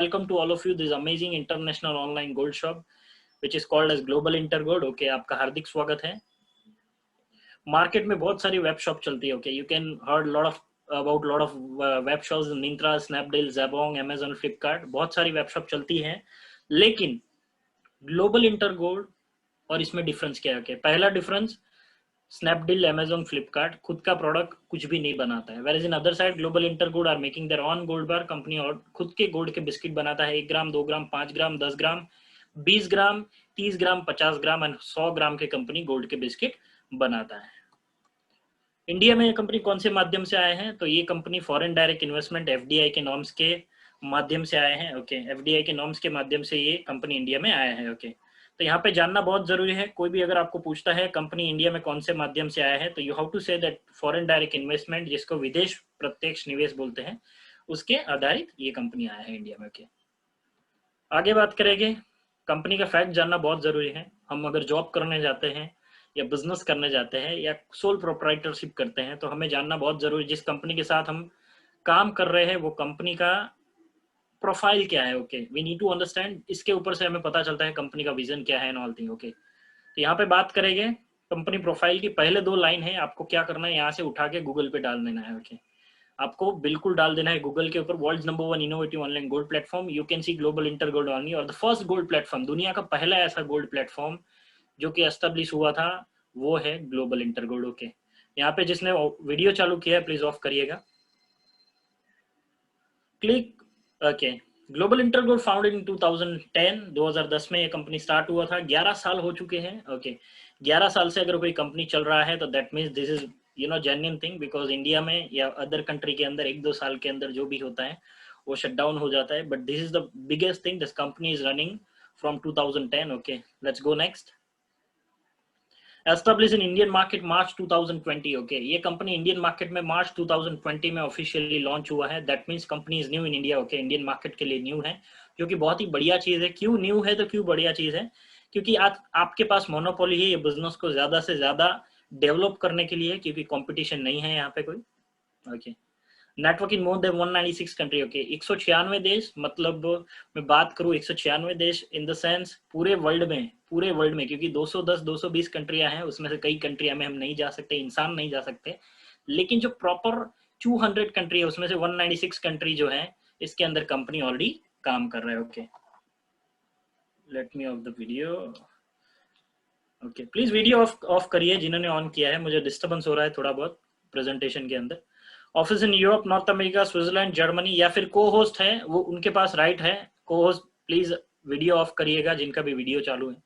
Welcome to all of you this amazing international online gold shop which is called as Global Intergold. Okay, आपका हार्दिक स्वागत है। Market में बहुत सारी web shop चलती है। Okay, you can heard lot of web shops, Myntra, Snapdeal, Jabong, Amazon, Flipkart, बहुत सारी वेब शॉप चलती हैं। लेकिन ग्लोबल इंटरगोल्ड और इसमें डिफरेंस क्या है? Okay, पहला डिफरेंस, स्नैपडील, अमेजन, फ्लिपकार्ट खुद का प्रोडक्ट कुछ भी नहीं बनाता है। Where is in other side Global InterGold are making their on gold bar. Company और खुद के गोल्ड के बिस्किट बनाता है। 1 ग्राम, 2 ग्राम, 5 ग्राम, 10 ग्राम, 20 ग्राम, 30 ग्राम, 50 ग्राम एंड 100 ग्राम के कंपनी गोल्ड के बिस्किट बनाता है। इंडिया में ये कंपनी कौन से माध्यम से आए हैं? तो ये company foreign direct investment FDI के नॉर्म्स के माध्यम से आए हैं। ओके, एफडीआई के नॉर्म्स के माध्यम से ये कंपनी इंडिया में आया है। ओके, तो यहाँ पे जानना बहुत जरूरी है। कोई भी अगर आपको पूछता है कंपनी इंडिया में कौन से माध्यम से आया है, तो you have to say that foreign direct investment, जिसको विदेश प्रत्यक्ष निवेश बोलते हैं, उसके आधारित ये कंपनी आया है इंडिया में। ओके, आगे बात करेंगे। कंपनी का फैक्ट जानना बहुत जरूरी है। हम अगर जॉब करने जाते हैं या बिजनेस करने जाते हैं या सोल प्रोप्राइटरशिप करते हैं, तो हमें जानना बहुत जरूरी, जिस कंपनी के साथ हम काम कर रहे हैं वो कंपनी का प्रोफाइल क्या है। Okay, we need to understand. इसके ऊपर से हमें पता चलता है कंपनी का विजन क्या है एंड ऑल थिंग। ओके, तो यहाँ पे बात करेंगे कंपनी प्रोफाइल की। पहले 2 लाइन है, आपको क्या करना है, यहाँ से उठा के गूगल पे डाल देना है। ओके, आपको बिल्कुल डाल देना है गूगल के ऊपर, world number 1 innovative online gold platform, you can see Global inter gold only, और द फर्स्ट गोल्ड प्लेटफॉर्म, दुनिया का पहला ऐसा गोल्ड प्लेटफॉर्म जो कि एस्टेब्लिश हुआ था, वो है ग्लोबल इंटर गोल्ड। ओके, यहाँ पे जिसने वीडियो चालू किया है प्लीज ऑफ करिएगा। Click. Okay, Global InterGold founded in 2010 में ये कंपनी स्टार्ट हुआ था। 11 साल हो चुके हैं। ओके, 11 साल से अगर कोई कंपनी चल रहा है तो that means this is genuine thing, because India में या अदर कंट्री के अंदर 1-2 साल के अंदर जो भी होता है वो शट डाउन हो जाता है, but this is the biggest thing, this company is running from 2010। Okay, let's go next. Establish in Indian market March 2020। Okay, ये कंपनी इंडियन मार्केट में मार्च 2020 में ऑफिशियली लॉन्च हुआ है। That means company is new in India. Okay, Indian market के लिए new है, जो कि बहुत ही बढ़िया चीज है। क्यों न्यू है तो क्यों बढ़िया चीज है? क्योंकि आज आपके पास मोनोपोली है ये बिजनेस को ज्यादा से ज्यादा डेवलप करने के लिए, क्योंकि कंपटीशन नहीं है यहाँ पे कोई। ओके, नेटवर्क इन मोर देन 196 कंट्री। ओके, 196 देश, मतलब मैं बात करूं 196 देश इन द सेंस पूरे वर्ल्ड में, क्योंकि 210 220 कंट्रियां हैं, उसमें से कई कंट्रियां में हम नहीं जा सकते, इंसान नहीं जा सकते, लेकिन जो प्रॉपर 200 कंट्री है उसमें से 196 कंट्री जो है इसके अंदर कंपनी ऑलरेडी काम कर रहा है। Okay, let me of the video. Okay, please video of करिए जिन्होंने ऑन किया है, मुझे डिस्टर्बेंस हो रहा है थोड़ा बहुत प्रेजेंटेशन के अंदर। Office in Europe, north America, Switzerland, Germany, या फिर को होस्ट है वो उनके पास राइट है। को होस्ट प्लीज वीडियो ऑफ करिएगा जिनका भी वीडियो चालू है।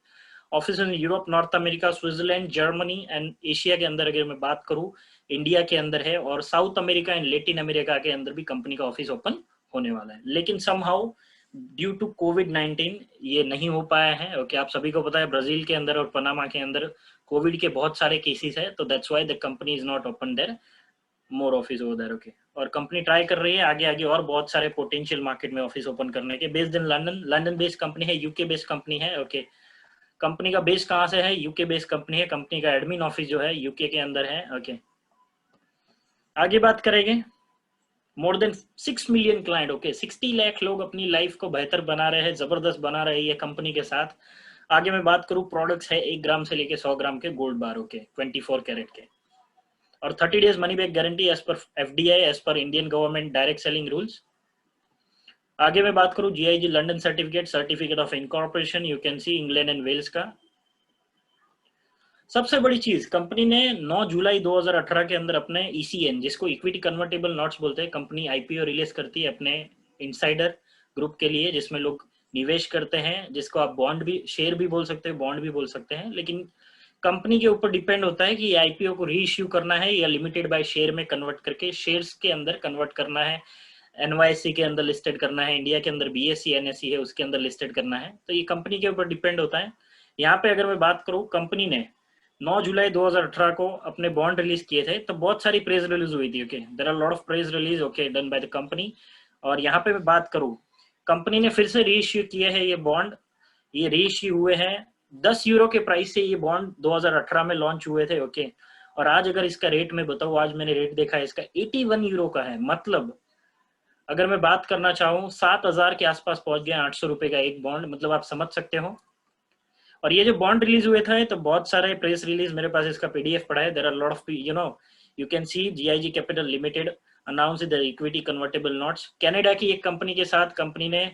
Office in Europe, north America, Switzerland, Germany and Asia के अंदर अगर मैं बात करूं, इंडिया के अंदर है, और south America and Latin America के अंदर भी कंपनी का ऑफिस ओपन होने वाला है। लेकिन समहाउ ड्यू टू कोविड-19 ये नहीं हो पाया है। ओके, आप सभी को पता है ब्राजील के अंदर और पनामा के अंदर कोविड के बहुत सारे केसेस है, तो that's why the company is not open there more office over there. Okay, और कंपनी ट्राई कर रही है आगे आगे और बहुत सारे पोटेंशियल मार्केट में ऑफिस ओपन करने के। Based in London based company है, यूके बेस्ड कंपनी है। ओके, कंपनी का बेस कहाँ से है? यूके बेस्ड कंपनी है। कंपनी का एडमिन ऑफिस जो है यूके के अंदर है। ओके, आगे बात करेंगे। More than 6 million client. Okay, 60 lakh लोग अपनी लाइफ को बेहतर बना रहे हैं, जबरदस्त बना रहे हैं ये कंपनी के साथ। आगे मैं बात करूं, प्रोडक्ट्स है 1 ग्राम से लेके 100 ग्राम के गोल्ड बार। ओके, 24 कैरेट के, और 30 days money back guarantee as per FDI, as per Indian government direct selling rules. आगे मैं बात करूं, GIG London certificate, certificate of incorporation, you can see England and Wales का। सबसे बड़ी चीज, कंपनी ने 9 जुलाई 2018 के अंदर अपने ईसीएन, जिसको इक्विटी कन्वर्टेबल नोट्स बोलते हैं, कंपनी आईपीओ रिलीज करती है अपने इनसाइडर ग्रुप के लिए, जिसमें लोग निवेश करते हैं, जिसको आप बॉन्ड भी, शेयर भी बोल सकते हैं, बॉन्ड भी बोल सकते हैं, लेकिन कंपनी के ऊपर डिपेंड होता है कि ये आईपीओ को री इश्यू करना है या लिमिटेड बाय शेयर में कन्वर्ट करके शेयर्स के अंदर कन्वर्ट करना है, एनवाईसी के अंदर लिस्टेड करना है, इंडिया के अंदर बीएससी एनएससी है उसके अंदर लिस्टेड करना है, तो ये कंपनी के ऊपर डिपेंड होता है। यहाँ पे अगर मैं बात करूँ, कंपनी ने 9 जुलाई 2018 को अपने बॉन्ड रिलीज किए थे, तो बहुत सारी प्रेस रिलीज हुई थी। Okay, there are lot of press release okay done by the company. और यहाँ पे मैं बात करूँ, कंपनी ने फिर से रीइश्यू किए हैं ये बॉन्ड। ये रीइश्यू हुए हैं 10 यूरो के प्राइस से, ये बॉन्ड 2018 में लॉन्च हुए थे। ओके, और आज अगर इसका रेट मैं बताऊँ, आज मैंने रेट देखा है इसका 81 यूरो का है, मतलब अगर मैं बात करना चाहूँ 7,000 के आसपास पहुंच गया, 800 रुपए का एक बॉन्ड, मतलब आप समझ सकते हो। और ये जो बॉन्ड रिलीज हुए थे तो बहुत सारे प्रेस रिलीज मेरे पास इसका पीडीएफ पड़ा है। There are lot of you can see GIG Capital Limited announce the equity convertible notes. Canada की एक कंपनी के साथ कंपनी ने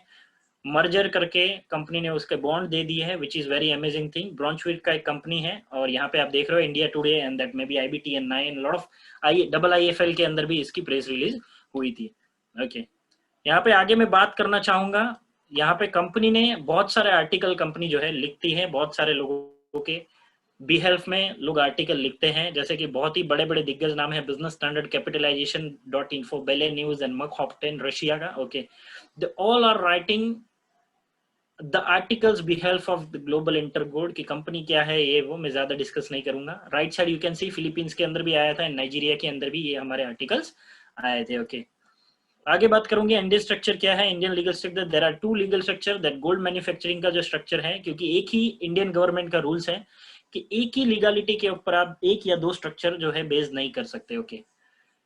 मर्जर करके कंपनी ने उसके बॉन्ड दे दिए है, which is very amazing thing. ब्रॉन्चविक का एक कंपनी है और यहाँ पे आप देख रहे हो India today and that may be IBTN9 lot of IIFL के अंदर भी इसकी प्रेस रिलीज हुई थी। ओके यहाँ पे आगे मैं बात करना चाहूंगा। यहाँ पे कंपनी ने बहुत सारे आर्टिकल कंपनी जो है लिखती है, बहुत सारे लोगों के बी हेल्प में लोग आर्टिकल लिखते हैं, जैसे कि बहुत ही बड़े बड़े दिग्गज नाम है बिजनेस स्टैंडर्ड, कैपिटलाइजेशन .info, बेले न्यूज एंड मकहॉप्टेन रशिया का। Okay they all are writing the articles by help of the Global InterGold की कंपनी क्या है ये वो मैं ज्यादा डिस्कस नहीं करूंगा। Right side you can C Philippines के अंदर भी आया था, नाइजीरिया के अंदर भी ये हमारे आर्टिकल्स आए थे। ओके आगे बात करूंगी इंडियन स्ट्रक्चर क्या है। Indian legal structure, there are two legal structure that gold manufacturing का जो स्ट्रक्चर है, क्योंकि एक ही इंडियन गवर्नमेंट का रूल्स है कि एक ही लीगलिटी के ऊपर आप एक या दो स्ट्रक्चर जो है बेस नहीं कर सकते। ओके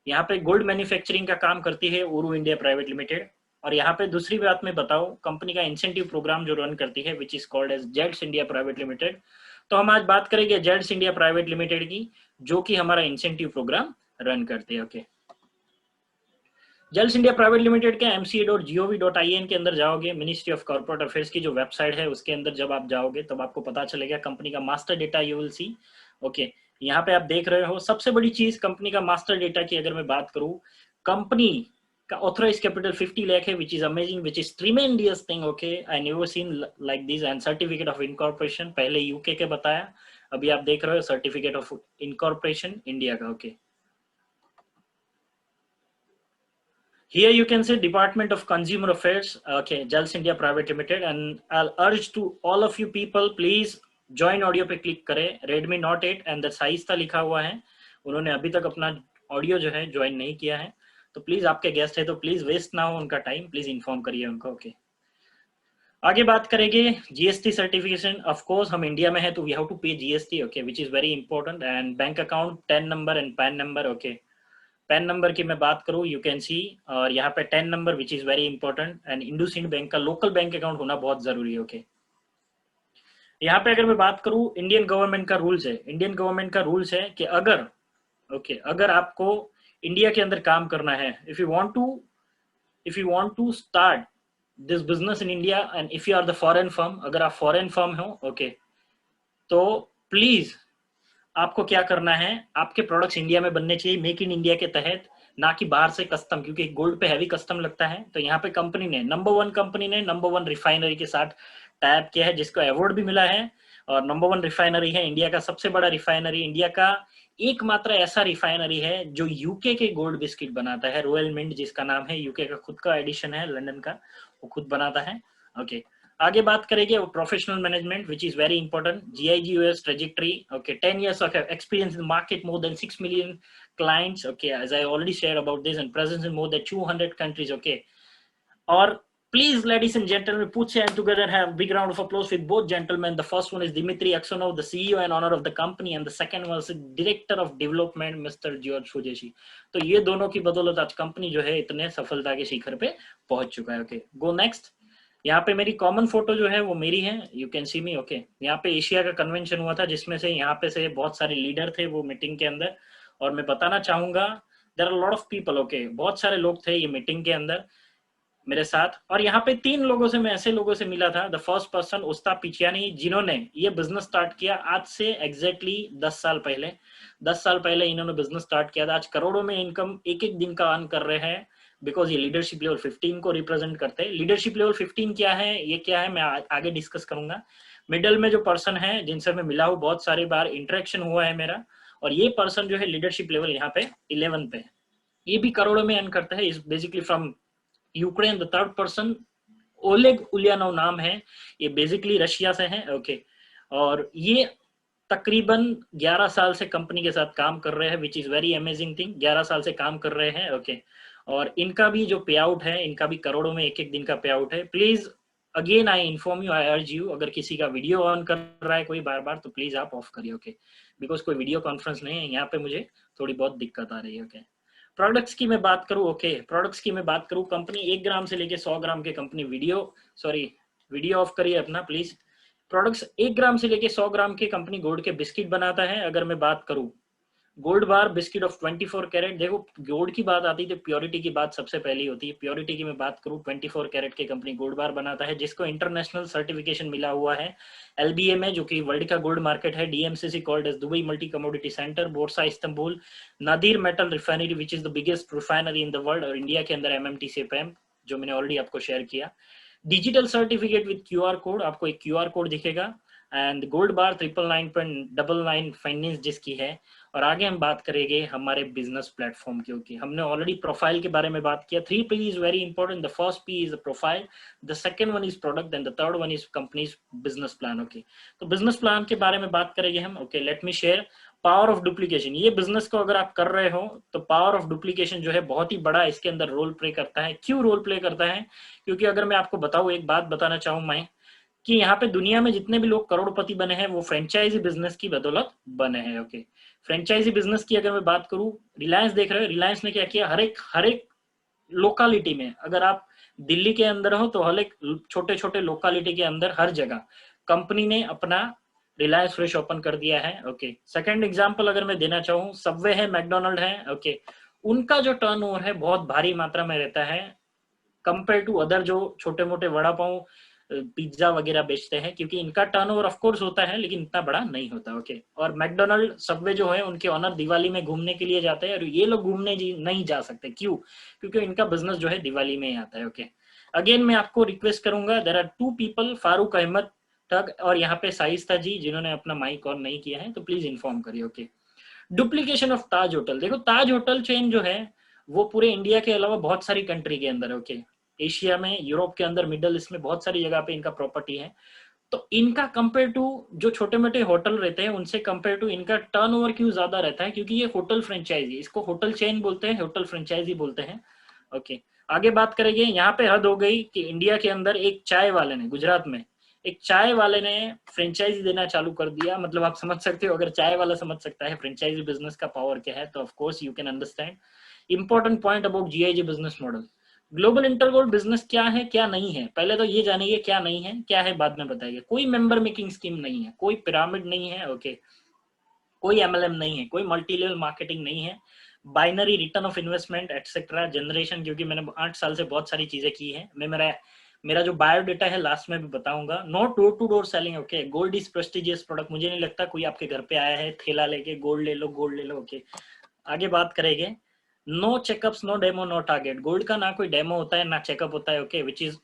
यहाँ पे गोल्ड मैन्युफैक्चरिंग का काम करती है उरू इंडिया प्राइवेट लिमिटेड। और यहाँ पे दूसरी बात मैं बताऊं, कंपनी का इंसेंटिव प्रोग्राम जो रन करती है which is called as Zeds India Private Limited. तो हम आज बात करेंगे जेड्स इंडिया प्राइवेट लिमिटेड की, जो कि हमारा इंसेंटिव प्रोग्राम रन करते हैं। Okay Jades India Private limited के mca.gov.in के अंदर जाओगे, मिनिस्ट्री ऑफ कॉर्पोरेट अफेयर्स की जो वेबसाइट है उसके अंदर जब आप जाओगे तब आपको पता चलेगा कंपनी का master data you will see. Okay यहाँ पे आप देख रहे हो सबसे बड़ी चीज कंपनी का मास्टर डेटा की अगर मैं बात करूं, कंपनी का ऑथराइज कैपिटल 50 लाख है, which is amazing, which is tremendous thing. Okay I never seen like this. And certificate of incorporation पहले यूके के बताया, अभी आप देख रहे हो सर्टिफिकेट ऑफ इनकॉर्पोरेशन इंडिया का। Okay Here you can say Department of Consumer Affairs, okay, Jals India Private Limited, and I'll urge to all of you people, please join audio पे क्लिक करें। Redmi Note 8 and the size था लिखा हुआ है, उन्होंने अभी तक अपना ऑडियो जो है ज्वाइन नहीं किया है, तो प्लीज आपके गेस्ट है तो प्लीज वेस्ट ना हो उनका टाइम, प्लीज इन्फॉर्म करिए उनको। ओके आगे बात करेंगे जीएसटी सर्टिफिकेशन। ऑफ कोर्स हम इंडिया में है तो वी हैव टू पे GST, okay, which is very important. And bank account, ten number and pan number. Okay pan number की मैं बात करूं यू कैन सी, और यहाँ पे 10 number which is very important. And IndusInd bank का लोकल बैंक अकाउंट होना बहुत जरूरी है। ओके यहाँ पे अगर मैं बात करूं इंडियन गवर्नमेंट का रूल्स है, इंडियन गवर्नमेंट का रूल्स है कि अगर अगर आपको इंडिया के अंदर काम करना है, if you want to start this business in India and if you are the foreign firm, अगर आप फॉरेन फर्म हो, ओके, तो प्लीज आपको क्या करना है, आपके प्रोडक्ट्स इंडिया में बनने चाहिए मेक इन इंडिया के तहत, ना कि बाहर से कस्टम, क्योंकि गोल्ड पे हैवी कस्टम लगता है। तो यहाँ पे कंपनी ने नंबर वन रिफाइनरी के साथ टाइप किया है, जिसको अवार्ड भी मिला है। और नंबर वन रिफाइनरी है इंडिया का सबसे बड़ा रिफाइनरी, इंडिया का एकमात्र ऐसा रिफाइनरी है जो यूके के गोल्ड बिस्किट बनाता है, रॉयल मिंट जिसका नाम है, यूके का खुद का एडिशन है लंदन का, वो खुद बनाता है। ओके आगे बात करेंगे professional management which is very important, GIGOS trajectory. Okay 10 years of experience in the market, more than 6 million clients, okay, as I already shared about this, and presence in more than 200 countries। okay or please ladies and gentlemen, put your hand together, have big round of applause with both gentlemen. The first one is Dmitry Aksonov, the CEO and owner of the company, and the second one is director of development Mr. George Fujeshi। तो ये दोनों की बदौलत आज company जो है इतने सफलता के शिखर पे पहुंच चुका है। Okay go next. यहाँ पे मेरी कॉमन फोटो जो है वो मेरी है, you can C me. Okay यहाँ पे एशिया का कन्वेंशन हुआ था जिसमें से यहाँ पे से बहुत सारे लीडर थे वो मीटिंग के अंदर, और मैं बताना चाहूंगा there are lot of people. Okay बहुत सारे लोग थे ये मीटिंग के अंदर मेरे साथ, और यहाँ पे 3 लोगों से मैं ऐसे लोगों से मिला था। द फर्स्ट पर्सन उस्ता पिचियानी, जिन्होंने ये बिजनेस स्टार्ट किया आज से एग्जैक्टली 10 साल पहले। 10 साल पहले इन्होंने बिजनेस स्टार्ट किया था, आज करोड़ों में इनकम एक एक दिन का अर्न कर रहे हैं, बिकॉज ये लीडरशिप लेवल 15 को रिप्रेजेंट करते हैं। लीडरशिप लेवल 15 क्या है, ये क्या है, मैं आगे डिस्कस करूंगा। मिडल में जो पर्सन है जिनसे मैं मिला हूँ, बहुत सारी बार इंटरेक्शन हुआ है मेरा, और ये पर्सन जो है लीडरशिप लेवल यहाँ पे 11 पे है, ये भी करोड़ों में अर्न करता है। Is basically from Ukraine. The third person Oleg Ulyanov नाम है, ये बेसिकली रशिया से है। ओके और ये तकरीबन 11 साल से कंपनी के साथ काम कर रहे हैं, विच इज वेरी अमेजिंग थिंग। 11 साल से काम कर रहे हैं। ओके और इनका भी जो पे आउट है, इनका भी करोड़ों में एक एक दिन का पे आउट है। Please again I inform you, I urge you, अगर किसी का वीडियो ऑन कर रहा है कोई बार बार तो प्लीज आप ऑफ करिए। ओके बिकॉज कोई वीडियो कॉन्फ्रेंस नहीं है यहाँ पे, मुझे थोड़ी बहुत दिक्कत आ रही है। ओके प्रोडक्ट्स की मैं बात करूं, ओके, प्रोडक्ट्स की मैं बात करूं, कंपनी 1 ग्राम से लेके 100 ग्राम के कंपनी वीडियो ऑफ करिए अपना प्लीज। प्रोडक्ट्स 1 ग्राम से लेके 100 ग्राम के कंपनी गोल्ड के बिस्किट बनाता है। अगर मैं बात करूं gold bar biscuit of 24 carat, देखो गोल्ड की बात आती है तो प्योरिटी की बात सबसे पहली होती है। प्योरिटी की मैं बात करूं 24 कैरेट की कंपनी गोल्ड बार बनाता है, जिसको इंटरनेशनल सर्टिफिकेशन मिला हुआ है एलबीए में, जो कि वर्ल्ड का गोल्ड मार्केट है। DMCC called as Dubai Multi Commodity Centre, Borsa Istanbul, Nadir Metal Refinery which is the biggest refinery in the world, और इंडिया के अंदर एमएमटीसीएम जो मैंने ऑलरेडी आपको शेयर किया। Digital certificate with QR code, आपको एक क्यूआर कोड दिखेगा। एंड गोल्ड बार 999.99 फाइनेंस जिसकी है। और आगे हम बात करेंगे हमारे बिजनेस प्लेटफॉर्म की। ओके, हमने ऑलरेडी प्रोफाइल के बारे में बात किया। 3P is very important. The first P is profile, the second one is product, and the third one is companies business plan. Okay, तो बिजनेस प्लान के बारे में बात करेंगे हम। Okay, let me share power of duplication. ये business को अगर आप कर रहे हो तो पावर ऑफ डुप्लीकेशन जो है बहुत ही बड़ा इसके अंदर रोल प्ले करता है। क्यों रोल प्ले करता है? क्योंकि अगर मैं आपको बताऊं, एक बात बताना चाहूं मैं, कि यहाँ पे दुनिया में जितने भी लोग करोड़पति बने हैं वो फ्रेंचाइजी बिजनेस की बदौलत बने हैं। ओके, फ्रेंचाइजी बिजनेस की अगर मैं बात करूं, रिलायंस देख रहे हो, रिलायंस ने क्या किया, हर एक लोकालिटी में, अगर आप दिल्ली के अंदर हो तो हर एक छोटे छोटे लोकालिटी के अंदर हर जगह कंपनी ने अपना रिलायंस फ्रेश ओपन कर दिया है। ओके, सेकंड एग्जांपल अगर मैं देना चाहूँ, सबवे है, मैकडोनल्ड है। ओके, उनका जो टर्नओवर है बहुत भारी मात्रा में रहता है कंपेयर टू अदर जो छोटे मोटे वड़ा पाव पिज्जा वगैरह बेचते हैं, क्योंकि इनका टर्नओवर ऑफ कोर्स होता है लेकिन इतना बड़ा नहीं होता। ओके, और मैकडोनल्ड सबवे जो है उनके ऑनर दिवाली में घूमने के लिए जाते हैं, और ये लोग घूमने नहीं जा सकते। क्यों? क्योंकि इनका बिजनेस जो है दिवाली में ही आता है। ओके, अगेन मैं आपको रिक्वेस्ट करूंगा, there are 2 people, Farooq Ahmed ठग और यहाँ पे साइस्ता जी, जिन्होंने अपना माइक ऑन नहीं किया है, तो प्लीज इन्फॉर्म करिए। Okay, duplication of Taj hotel. देखो ताज होटल चेन जो है वो पूरे इंडिया के अलावा बहुत सारी कंट्री के अंदर है। ओके, एशिया में, यूरोप के अंदर, मिडल ईस्ट में बहुत सारी जगह पे इनका प्रॉपर्टी है। तो इनका कंपेयर टू जो छोटे मोटे होटल रहते हैं उनसे कंपेयर टू इनका टर्नओवर क्यों ज्यादा रहता है? क्योंकि ये होटल फ्रेंचाइजी, इसको होटल चेन बोलते हैं, होटल फ्रेंचाइजी बोलते हैं। ओके, आगे बात करेंगे। यहाँ पे हद हो गई कि इंडिया के अंदर एक चाय वाले ने, गुजरात में एक चाय वाले ने फ्रेंचाइजी देना चालू कर दिया। मतलब आप समझ सकते हो, अगर चाय वाला समझ सकता है फ्रेंचाइजी बिजनेस का पावर क्या है, तो of course you can understand. Important point about GIG business model. Global InterGold business क्या है क्या नहीं है, पहले तो ये जानिए क्या नहीं है, क्या है बाद में बताइए। कोई मेंबर मेकिंग स्कीम नहीं है, कोई पिरामिड नहीं है। ओके, कोई एमएलएम नहीं है, कोई मल्टी लेवल मार्केटिंग नहीं है, binary return of investment etcetera generation, क्योंकि मैंने 8 साल से बहुत सारी चीजें की है। मैं मेरा जो बायोडेटा है लास्ट में भी बताऊंगा। No door to door selling. Okay, gold is prestigious product. मुझे नहीं लगता कोई आपके घर पे आया है थैला लेके गोल्ड ले लो गोल्ड ले लो। ओके, आगे बात करेंगे। No checkups, no demo, no target. Gold का ना कोई डेमो होता है ना चेकअप होता है। Okay, which is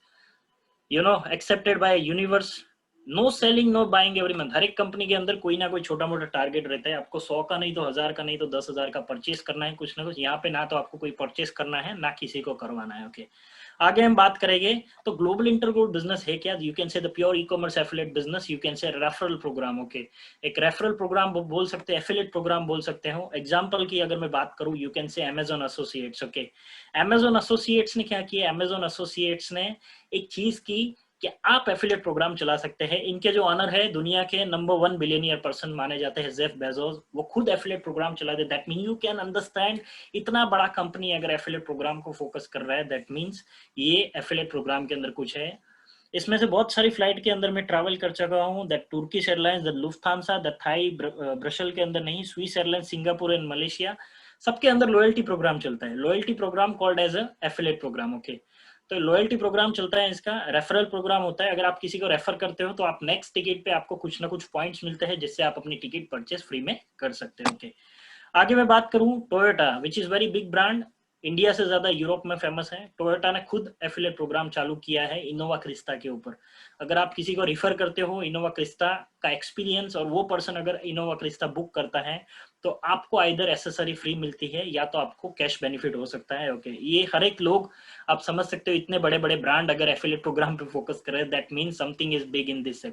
accepted by universe. No selling, no buying every month. हर एक कंपनी के अंदर कोई ना कोई छोटा मोटा टारगेट रहता है। आपको 100 का नहीं तो 1000 का नहीं तो 10,000 का परचेस करना है कुछ ना कुछ। यहाँ पे ना तो आपको कोई परचेस करना है ना किसी को करवाना है। ओके, आगे हम बात करेंगे। तो ग्लोबल इंटरगोल्ड बिजनेस है क्या? You can say the pure e commerce affiliate business, you can say referral programme. Okay, एक रेफरल प्रोग्राम बोल सकते हैं, एफिलिएट प्रोग्राम बोल सकते हो। एग्जांपल की अगर मैं बात करूं, यू कैन से Amazon associates. Okay, Amazon associates ने क्या किया? अमेजॉन एसोसिएट्स ने एक चीज की कि आप एफिलिएट प्रोग्राम चला सकते हैं। इनके जो ऑनर है, दुनिया के नंबर 1 बिलियनियर पर्सन माने जाते हैं, जेफ बेजोस, वो खुद एफिलिएट प्रोग्राम चला दे। That mean you can understand, इतना बड़ा कंपनी अगर एफिलिएट प्रोग्राम को फोकस कर रहा है, दैट मीन्स ये एफिलिएट प्रोग्राम के अंदर कुछ है। इसमें से बहुत सारी फ्लाइट के अंदर मैं ट्रैवल कर चुका हूँ, that Turkish Airlines, that Lufthansa, that Thai, Brussels के अंदर नहीं, Swiss Airlines, Singapore and Malaysia, सबके अंदर लॉयल्टी प्रोग्राम चलता है। Loyalty programme called as affiliate programme. Okay, तो लॉयल्टी प्रोग्राम चलता है, इसका रेफरल प्रोग्राम होता है। अगर आप किसी को रेफर करते हो तो आप नेक्स्ट टिकट पे आपको कुछ ना कुछ पॉइंट्स मिलते हैं, जिससे आप अपनी टिकट परचेस फ्री में कर सकते हो। ओके, आगे मैं बात करूं, Toyota which is very big brand, India से ज्यादा यूरोप में फेमस है। टोयोटा ने खुद एफिलिएट प्रोग्राम चालू किया है इनोवा क्रिस्टा के ऊपर। अगर आप किसी को रिफर करते हो इनोवा क्रिस्टा का एक्सपीरियंस, और वो पर्सन अगर इनोवा क्रिस्टा बुक करता है तो आपको आइदर एसेसरी फ्री मिलती है या तो आपको कैश बेनिफिट हो सकता है। ओके, ये हर एक लोग, आप समझ सकते हो, इतने बड़े बड़े ब्रांड अगर एफिलिएट प्रोग्राम पे फोकस करे, that mean something is big in this.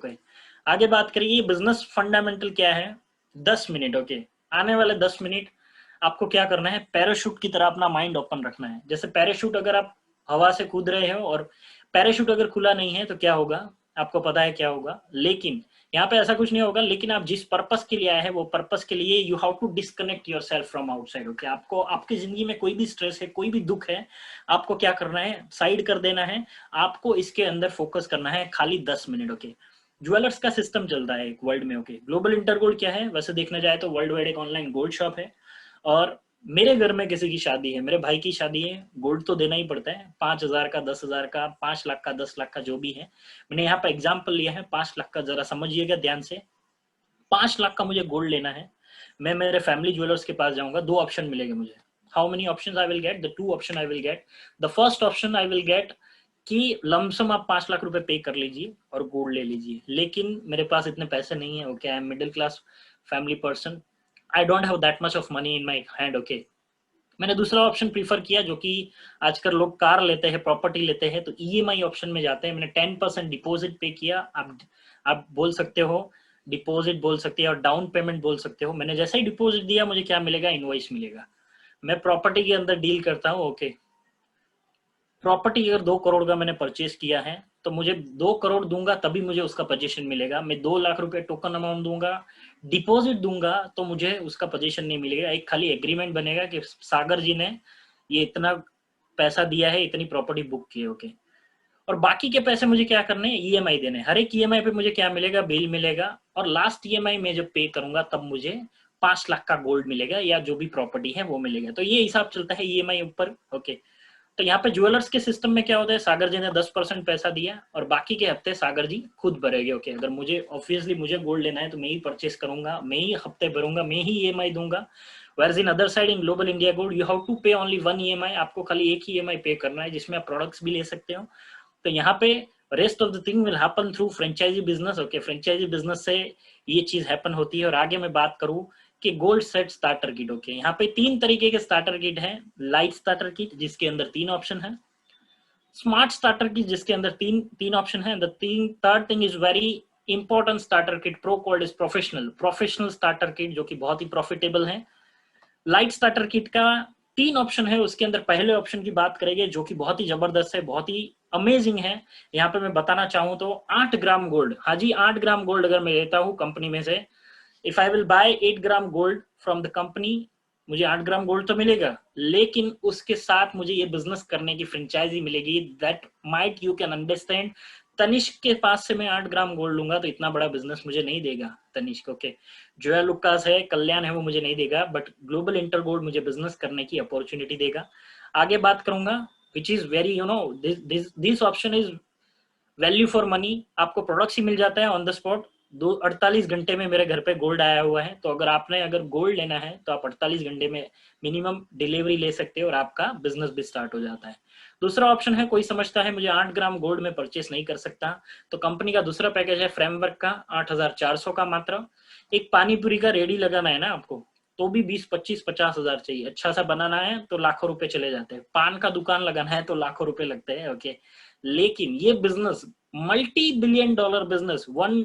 आगे बात करिए बिजनेस फंडामेंटल क्या है। 10 मिनट। ओके, आने वाले 10 मिनट आपको क्या करना है, पैराशूट की तरह अपना माइंड ओपन रखना है। जैसे पैराशूट, अगर आप हवा से कूद रहे हो और पैराशूट अगर खुला नहीं है तो क्या होगा, आपको पता है क्या होगा। लेकिन यहाँ पे ऐसा कुछ नहीं होगा, लेकिन आप जिस पर्पस के लिए आए हैं वो पर्पस के लिए you have to disconnect yourself from outside. Okay, आपको आपकी जिंदगी में कोई भी स्ट्रेस है, कोई भी दुख है, आपको क्या करना है, साइड कर देना है। आपको इसके अंदर फोकस करना है खाली 10 मिनट। ओके, ज्वेलर्स का सिस्टम चल रहा है एक वर्ल्ड में। ओके, ग्लोबल इंटरगोल्ड क्या है, वैसे देखना जाए तो वर्ल्ड वाइड एक ऑनलाइन गोल्ड शॉप है। और मेरे घर में किसी की शादी है, मेरे भाई की शादी है, गोल्ड तो देना ही पड़ता है, 5,000 का, 10,000 का, 5 लाख का, 10 लाख का, जो भी है। मैंने यहाँ पे एग्जाम्पल लिया है 5 लाख का, जरा समझिएगा ध्यान से। 5 लाख का मुझे गोल्ड लेना है, मैं मेरे फैमिली ज्वेलर्स के पास जाऊंगा, 2 ऑप्शन मिलेंगे मुझे। How many option I will get? The 2 option I will get. The first option I will get कि लमसम आप 5 लाख रुपए पे कर लीजिए और गोल्ड ले लीजिए, लेकिन मेरे पास इतने पैसे नहीं है। Okay, I am middle class family person, I don't have that much of money in my hand. Okay, मैंने दूसरा ऑप्शन प्रीफर किया, जो कि आजकल लोग कार लेते हैं, प्रॉपर्टी लेते हैं, तो ईएमआई ऑप्शन में जाते हैं। मैंने 10% डिपॉजिट पे किया। आप बोल सकते हो डिपॉजिट बोल सकते हैं और डाउन पेमेंट बोल सकते हो। मैंने जैसे ही डिपॉजिट दिया, मुझे क्या मिलेगा, इनवॉइस मिलेगा। मैं प्रॉपर्टी के अंदर डील करता हूँ। ओके, प्रॉपर्टी अगर 2 करोड़ का मैंने परचेज किया है, तो मुझे 2 करोड़ दूंगा तभी मुझे उसका पोजीशन मिलेगा। मैं 2 लाख रुपए टोकन अमाउंट दूंगा, डिपॉजिट दूंगा, तो मुझे उसका पोजीशन नहीं मिलेगा। एक खाली एग्रीमेंट बनेगा कि सागर जी ने ये इतना पैसा दिया है, इतनी प्रॉपर्टी बुक की है। ओके, और बाकी के पैसे मुझे क्या करने हैं, ईएमआई देने। हर एक ईएमआई पे मुझे क्या मिलेगा, बिल मिलेगा। और लास्ट ईएमआई में जब पे करूंगा तब मुझे 5 लाख का गोल्ड मिलेगा या जो भी प्रॉपर्टी है वो मिलेगा। तो ये हिसाब चलता है ईएमआई ऊपर। ओके, तो यहाँ पे ज्वेलर्स के सिस्टम में क्या होता है, सागर जी ने 10% पैसा दिया और बाकी के हफ्ते सागर जी खुद भरेंगे। ओके, अगर मुझे ऑब्वियसली मुझे गोल्ड लेना है तो मैं ही परचेस करूंगा, मैं ही हफ्ते भरूंगा, मैं ही ईएमआई दूंगा। Where in other side in Global India Gold you have to pay only one EMI, आपको खाली एक ही ईएमआई पे करना है, जिसमें आप प्रोडक्ट्स भी ले सकते हो। तो यहाँ पे rest of the thing will happen through franchisee business. Okay, franchisee business से ये चीज हैपन होती है। और आगे मैं बात करूं कि gold set starter kit. Okay, यहाँ पे 3 तरीके के स्टार्टर किट है। लाइट स्टार्टर किट जिसके अंदर 3 ऑप्शन है, स्मार्ट स्टार्टर किट जिसके अंदर तीन तीन ऑप्शन है, the third thing is very important starter kit pro called is professional starter kit, जो कि बहुत ही प्रॉफिटेबल है। लाइट स्टार्टर किट का 3 ऑप्शन है, उसके अंदर पहले ऑप्शन की बात करेंगे जो कि बहुत ही जबरदस्त है, बहुत ही अमेजिंग है। यहाँ पे मैं बताना चाहूँ तो 8 ग्राम गोल्ड, हाँ जी 8 ग्राम गोल्ड अगर मैं लेता हूँ कंपनी में से, if I will buy 8 gram gold from the company, मुझे 8 ग्राम गोल्ड तो मिलेगा, लेकिन उसके साथ मुझे ये बिजनेस करने की फ्रेंचाइजी मिलेगी। That might you can understand. Tanishq के पास से मैं 8 ग्राम गोल्ड लूंगा तो इतना बड़ा बिजनेस मुझे नहीं देगा तनिष्क। ओके, जोया लुकास है, कल्याण है, वो मुझे नहीं देगा, बट ग्लोबल इंटर गोल्ड मुझे बिजनेस करने की अपॉर्चुनिटी देगा। आगे बात करूंगा विच is very this option is value for money. आपको प्रोडक्ट्स ही मिल जाता है ऑन द स्पॉट। 48 घंटे में मेरे घर पे गोल्ड आया हुआ है। तो अगर गोल्ड लेना है तो आप 48 घंटे में मिनिमम डिलीवरी ले सकते हो और आपका बिजनेस भी स्टार्ट हो जाता है। दूसरा ऑप्शन है, कोई समझता है मुझे 8 ग्राम गोल्ड में परचेस नहीं कर सकता, तो कंपनी का दूसरा पैकेज है फ्रेमवर्क का 8,400 का मात्र। एक पानी पूरी का रेडी लगाना है ना आपको, तो भी 20, 25, 50 हजार चाहिए। अच्छा सा बनाना है तो लाखों रुपए चले जाते हैं। पान का दुकान लगाना है तो लाखों रुपए लगते हैं। ओके, लेकिन ये business multi billion dollar business, 1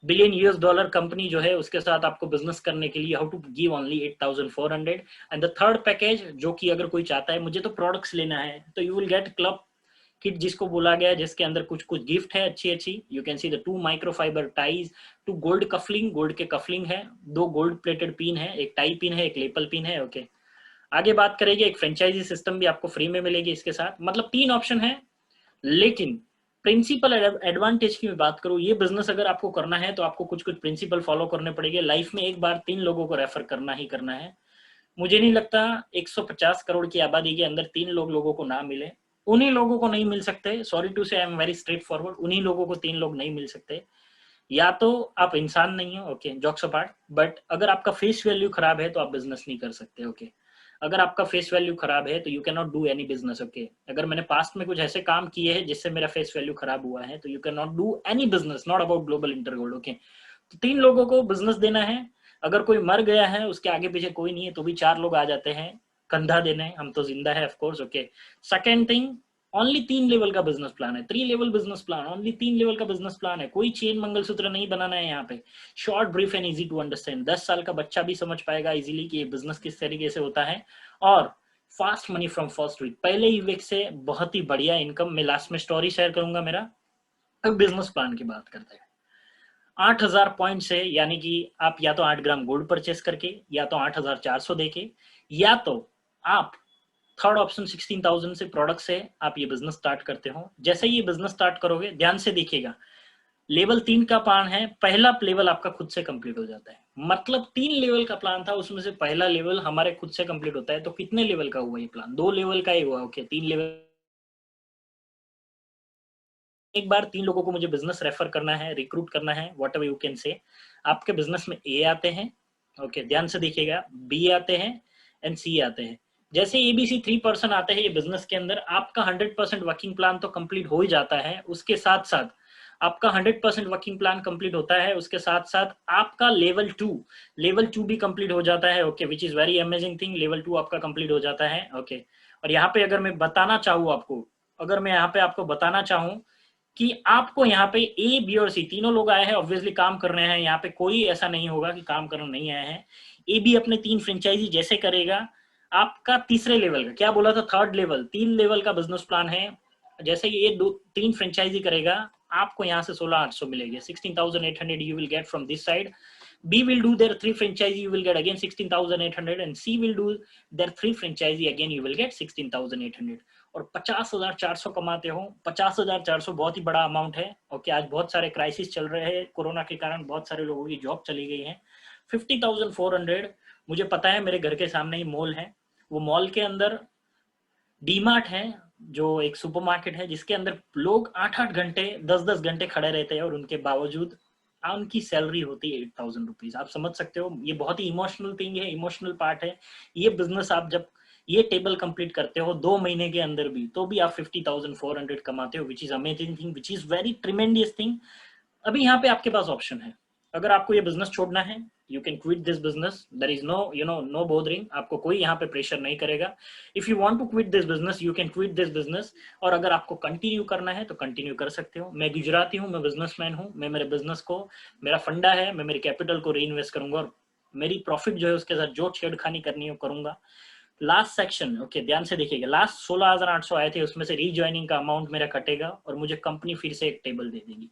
billion US dollar company जो है उसके साथ आपको बिजनेस करने के लिए how to give only 8,400। And the third package, जो कि अगर कोई चाहता है मुझे तो प्रोडक्ट्स लेना है, तो you will gate club kit जिसको बोला गया है, जिसके अंदर कुछ कुछ गिफ्ट है अच्छी अच्छी। You can see the 2 microfibre ties, 2 gold cufflink, gold के कफलिंग है, 2 गोल्ड प्लेटेड पिन है, एक टाई पिन है, एक लेपल पिन है। ओके, आगे बात करेंगे, एक फ्रेंचाइजी सिस्टम भी आपको फ्री में मिलेगी इसके साथ। मतलब 3 ऑप्शन है, लेकिन प्रिंसिपल एडवांटेज की मैं बात करूं, ये बिजनेस अगर आपको करना है तो आपको कुछ कुछ प्रिंसिपल फॉलो करने पड़ेंगे। लाइफ में एक बार 3 लोगों को रेफर करना ही करना है। मुझे नहीं लगता 150 करोड़ की आबादी के अंदर 3 लोगों को ना मिले। उन्हीं लोगों को नहीं मिल सकते, सॉरी टू से I am very straight forward, उन्हीं लोगों को 3 लोग नहीं मिल सकते। या तो आप इंसान नहीं हो, ओके जॉक्स अपार्ट, बट अगर आपका फेस वैल्यू खराब है तो आप बिजनेस नहीं कर सकते। ओके, अगर आपका फेस वैल्यू खराब है तो you can not do any business. Okay, अगर मैंने पास्ट में कुछ ऐसे काम किए हैं जिससे मेरा फेस वैल्यू खराब हुआ है तो you can not do any business, not about Global InterGold. Okay, तो 3 लोगों को बिजनेस देना है। अगर कोई मर गया है, उसके आगे पीछे कोई नहीं है, तो भी 4 लोग आ जाते हैं कंधा देने, हम तो जिंदा है of course. Okay, second thing, only 3 level का बिजनेस प्लान है, 3 level business plan, only 3 level का बिजनेस प्लान है। कोई चेन मंगलसूत्र नहीं बनाना है यहाँ पे। Short brief and easy to understand, 10 साल का बच्चा भी समझ पाएगा इजीली कि ये बिजनेस किस तरीके से होता है। और fast money from first week, पहले ही वीक से बहुत ही बढ़िया इनकम। मैं लास्ट में स्टोरी शेयर करूंगा मेरा। अब बिजनेस प्लान की बात करते हैं। 8,000 पॉइंट से, यानी कि आप या तो 8 ग्राम गोल्ड परचेस करके, या तो 8,400 देके, या तो आप थर्ड ऑप्शन 16,000 से प्रोडक्ट से आप ये बिजनेस स्टार्ट करते हो। जैसे ही ये बिजनेस स्टार्ट करोगे, ध्यान से देखिएगा, लेवल 3 का प्लान है, पहला लेवल आपका खुद से कंप्लीट हो जाता है। मतलब 3 लेवल का प्लान था, उसमें से पहला लेवल हमारे खुद से कंप्लीट होता है। तो कितने लेवल का हुआ ये प्लान? 2 लेवल का ही हुआ। Okay, 3 level. एक बार 3 लोगों को मुझे बिजनेस रेफर करना है, रिक्रूट करना है, वॉट एवर यू कैन से। आपके बिजनेस में ए आते हैं, ओके, ध्यान से देखिएगा, बी आते हैं एंड सी आते हैं। जैसे एबीसी 3% आते हैं ये बिजनेस के अंदर, आपका 100% वर्किंग प्लान तो कंप्लीट हो ही जाता है। उसके साथ साथ आपका 100% वर्किंग प्लान कंप्लीट होता है, उसके साथ साथ आपका लेवल टू भी कंप्लीट हो जाता है। Okay, which is very amazing thing, level 2 आपका कंप्लीट हो जाता है। ओके, और यहाँ पे अगर मैं बताना चाहूँ आपको, अगर मैं यहाँ पे आपको बताना चाहूँ कि आपको यहाँ पे ए, बी और सी तीनों लोग आए हैं, ऑब्वियसली काम कर रहे हैं। यहाँ पे कोई ऐसा नहीं होगा कि काम करने नहीं आए हैं। ए बी अपने 3 फ्रेंचाइजी जैसे करेगा, आपका तीसरे लेवल का, क्या बोला था, थर्ड लेवल, 3 लेवल का बिजनेस प्लान है। जैसे ये 3 फ्रेंचाइजी करेगा, आपको यहाँ से 16,800 मिलेगी, 16,800 you will get from this side. B will do their 3 franchisee, you will get again 16,800, and C will do their 3 franchisee, again you will get 16,800। और 50,400 कमाते हो। 50,400 बहुत ही बड़ा अमाउंट है। ओके, आज बहुत सारे क्राइसिस चल रहे हैं, कोरोना के कारण बहुत सारे लोगों की जॉब चली गई है। 50,400, मुझे पता है मेरे घर के सामने ही मॉल है, वो मॉल के अंदर डीमार्ट है, जो एक सुपरमार्केट है, जिसके अंदर लोग 8-8 घंटे 10-10 घंटे खड़े रहते हैं, और उनके बावजूद उनकी सैलरी होती है 8,000 रुपीज। आप समझ सकते हो, ये बहुत ही इमोशनल थिंग है, इमोशनल पार्ट है। ये बिजनेस आप जब ये टेबल कंप्लीट करते हो 2 महीने के अंदर भी, तो भी आप 50,400 कमाते हो, which is amazing thing, which is very tremendous thing. अभी यहाँ पे आपके पास ऑप्शन है, अगर आपको ये बिजनेस छोड़ना है, you can quit this business, there is no no bothering, आपको कोई यहाँ पे प्रेशर नहीं करेगा। If you want to quit this business, you can quit this business. और अगर आपको कंटिन्यू करना है तो कंटिन्यू कर सकते हो। मैं गुजराती हूँ, मैं बिजनेसमैन हूँ, मैं मेरे बिजनेस को, मेरा फंडा है, मैं मेरी कैपिटल को री इन्वेस्ट करूंगा, और मेरी प्रॉफिट जो है उसके साथ जो छेड़खानी करनी है करूंगा। लास्ट सेक्शन, ओके, ध्यान से देखिएगा, लास्ट 16,800 आए थे, उसमें से रीज्वाइनिंग का अमाउंट मेरा कटेगा, और मुझे कंपनी फिर से एक टेबल दे देगी,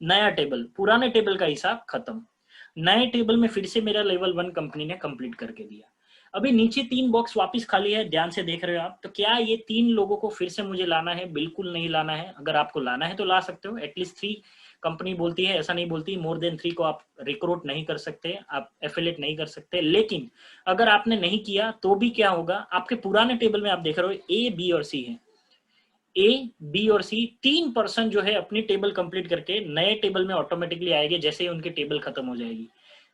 नया टेबल, पुराने टेबल का हिसाब खत्म। नए टेबल में फिर से मेरा लेवल 1 कंपनी ने कंप्लीट करके दिया। अभी नीचे 3 बॉक्स वापस खाली है, ध्यान से देख रहे हो आप। तो क्या ये 3 लोगों को फिर से मुझे लाना है? बिल्कुल नहीं लाना है। अगर आपको लाना है तो ला सकते हो, एटलीस्ट 3 कंपनी बोलती है, ऐसा नहीं बोलती मोर देन 3 को आप रिक्रूट नहीं कर सकते, आप एफिलेट नहीं कर सकते। लेकिन अगर आपने नहीं किया तो भी क्या होगा, आपके पुराने टेबल में आप देख रहे हो ए, बी और सी है। ए, बी और सी 3% जो है अपनी टेबल कंप्लीट करके नए टेबल में ऑटोमेटिकली आएंगे, जैसे ही उनकी टेबल खत्म हो जाएगी,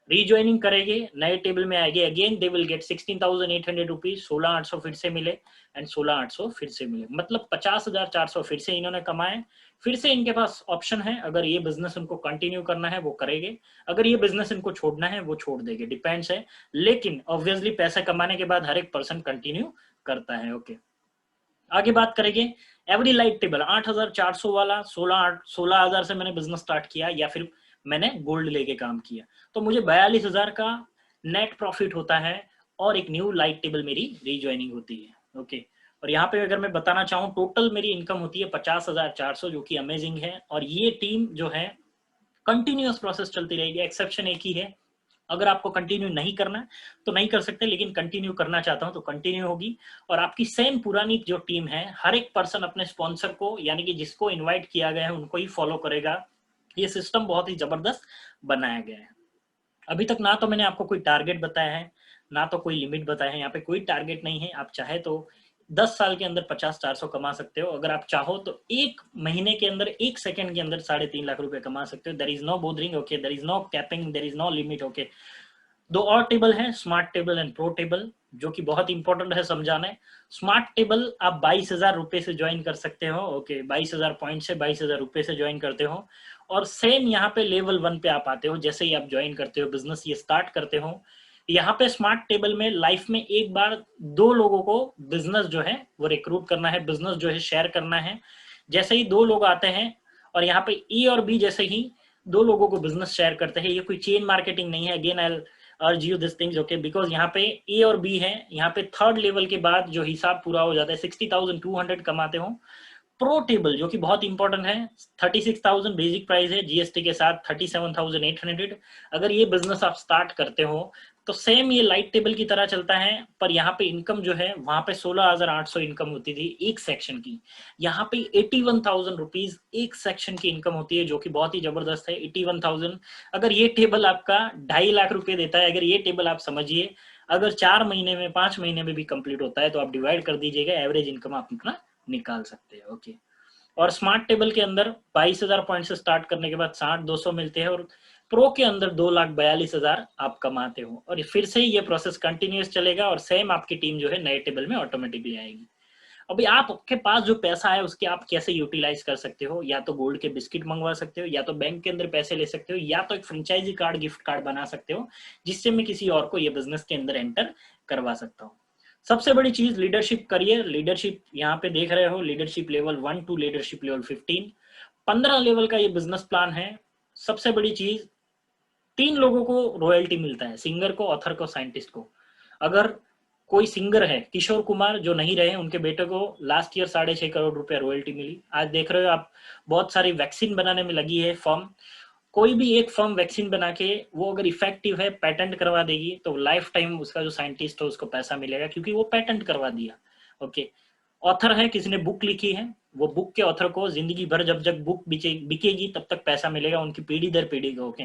रीज्वाइनिंग करेंगे, नए टेबल में आएंगे, again they will get 16,800 rupees, 16,800 फिर से मिले, एंड 16,800 फिर से मिले, मतलब 50,400 फिर से इन्होंने कमाए। फिर से इनके पास ऑप्शन है, अगर ये बिजनेस इनको कंटिन्यू करना है वो करेंगे, अगर ये बिजनेस इनको छोड़ना है वो छोड़ देंगे, डिपेंड्स है। लेकिन ऑब्वियसली पैसे कमाने के बाद हर एक पर्सन कंटिन्यू करता है। ओके, आगे बात करेंगे एवरी लाइट टेबल 8,400 वाला। 16,000 से मैंने बिजनेस स्टार्ट किया, या फिर मैंने गोल्ड लेके काम किया, तो मुझे 42,000 का नेट प्रॉफिट होता है, और एक न्यू लाइट टेबल मेरी रीज्वाइनिंग होती है। ओके, और यहाँ पे अगर मैं बताना चाहूँ, टोटल मेरी इनकम होती है 50,400, जो कि अमेजिंग है। और ये टीम जो है कंटिन्यूअस प्रोसेस चलती रहेगी, एक्सेप्शन एक ही है, अगर आपको कंटिन्यू नहीं करना तो नहीं कर सकते, लेकिन कंटिन्यू करना चाहता हूं तो कंटिन्यू होगी। और आपकी सेम पुरानी जो टीम है, हर एक पर्सन अपने स्पॉन्सर को, यानी कि जिसको इनवाइट किया गया है उनको ही फॉलो करेगा। ये सिस्टम बहुत ही जबरदस्त बनाया गया है। अभी तक ना तो मैंने आपको कोई टारगेट बताया है, ना तो कोई लिमिट बताया है। यहाँ पे कोई टारगेट नहीं है, आप चाहे तो 10 साल के अंदर 50-400 कमा सकते हो, अगर आप चाहो तो एक महीने के अंदर 1 सेकंड के अंदर 3.5 लाख रुपए कमा सकते हो। There is no bothering, okay, there is no capping, there is no limit. Okay, 2 और टेबल है, smart table and pro table, जो कि बहुत इंपॉर्टेंट है समझाना है। स्मार्ट टेबल आप 22,000 रुपए से ज्वाइन कर सकते हो। ओके, 22,000 पॉइंट से 22,000 रुपए से ज्वाइन करते हो, और सेम यहाँ पे लेवल 1 पे आप आते हो, जैसे ही आप ज्वाइन करते हो, बिजनेस ये स्टार्ट करते हो। यहाँ पे स्मार्ट टेबल में लाइफ में एक बार 2 लोगों को बिजनेस जो है वो रिक्रूट करना है, बिजनेस जो है शेयर करना है। जैसे ही 2 लोग आते हैं, और यहाँ पे ई और बी जैसे ही 2 लोगों को बिजनेस शेयर करते हैं, ये कोई चेन मार्केटिंग नहीं है। Again I urge you this things, okay, because यहाँ पे ए और बी है, यहाँ पे थर्ड लेवल के बाद जो हिसाब पूरा हो जाता है, 60,200 कमाते हो प्रो टेबल जो कि बहुत इंपॉर्टेंट है, 36,000 बेसिक प्राइस है, जीएसटी के साथ 37,800। अगर ये बिजनेस आप स्टार्ट करते हो तो सेम ये लाइट टेबल की तरह चलता है, पर यहाँ पे इनकम जो है वहां पे 16,800 इनकम होती थी एक सेक्शन की, यहाँ पे 81,000 रुपीज एक सेक्शन की इनकम होती है, जो कि बहुत ही जबरदस्त है। 81,000 अगर ये टेबल आपका 2.5 लाख रुपए देता है, अगर ये टेबल आप समझिए, अगर 4 महीने में 5 महीने में भी कंप्लीट होता है तो आप डिवाइड कर दीजिएगा, एवरेज इनकम आप अपना निकाल सकते हैं। ओके, और स्मार्ट टेबल के अंदर 22,000 पॉइंट से स्टार्ट करने के बाद 60,200 मिलते हैं, और प्रो के अंदर 2,42,000 आप कमाते हो, और फिर से ये प्रोसेस कंटिन्यूस चलेगा और सेम आपकी टीम जो है नए टेबल में ऑटोमेटिकली आएगी। अभी आपके पास जो पैसा है उसके आप कैसे यूटिलाइज कर सकते हो, या तो गोल्ड के बिस्किट मंगवा सकते हो, या तो बैंक के अंदर पैसे ले सकते हो, या तो एक फ्रेंचाइजी कार्ड, गिफ्ट कार्ड बना सकते हो, जिससे मैं किसी और को ये बिजनेस के अंदर एंटर करवा सकता हूँ। सबसे बड़ी चीज लीडरशिप करियर, लीडरशिप यहाँ पे देख रहे हो, leadership level 1 to leadership level 15 level का ये बिजनेस प्लान है। सबसे बड़ी चीज, 3 लोगों को रॉयल्टी मिलता है, सिंगर को, ऑथर को, साइंटिस्ट को। अगर कोई सिंगर है किशोर कुमार जो नहीं रहे, उनके बेटे को लास्ट ईयर 6.5 करोड़ रुपया रॉयल्टी मिली। आज देख रहे हो आप बहुत सारी वैक्सीन बनाने में लगी है फर्म, कोई भी एक फर्म वैक्सीन बना के वो अगर इफेक्टिव है पेटेंट करवा देगी तो लाइफ टाइम उसका जो साइंटिस्ट है उसको पैसा मिलेगा, क्योंकि वो पेटेंट करवा दिया। ओके, ऑथर है, किसी ने बुक लिखी है, वो बुक के ऑथर को जिंदगी भर जब जब बुक बिकेगी तब तक पैसा मिलेगा, उनकी पीढ़ी दर पीढ़ी का। ओके,